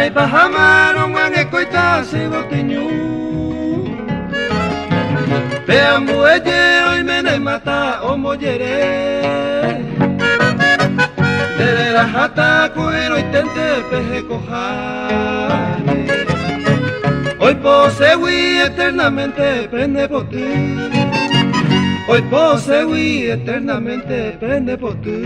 Angai pahamaro mange koita se boteñu. Peambu eye hoy mene mata omoyere. Dere la jata cuero y tente peje cojare. Hoy poseí eternamente pende por ti. Hoy poseí eternamente pende por ti.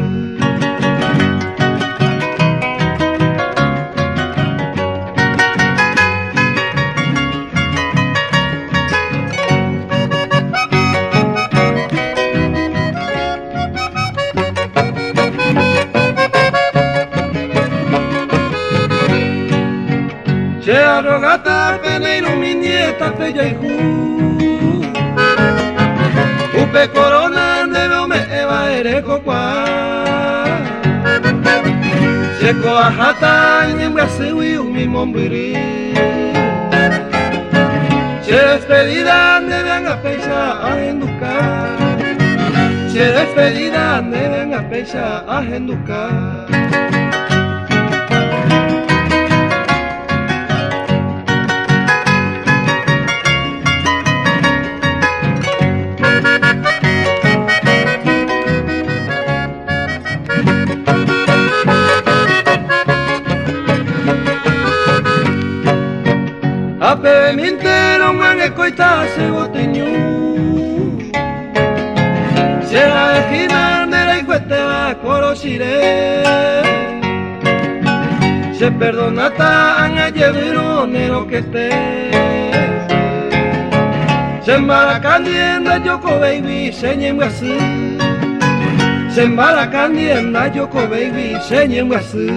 Che arrogata peneiro mi nieta bella y ju. Upe corona debe me eva ereco qua. Che coajata en Brasil mi mombiri. Che despedida deben a pecha a enducar. Che despedida deben a pecha a enducar. Ape mintero mange coita se boteñu. Será ejina de la iguete va coroshire. Se perdonata anga llevero nero que esté. Se embaracandienda yoko baby señen así. Se embaracandienda yoko baby señen así.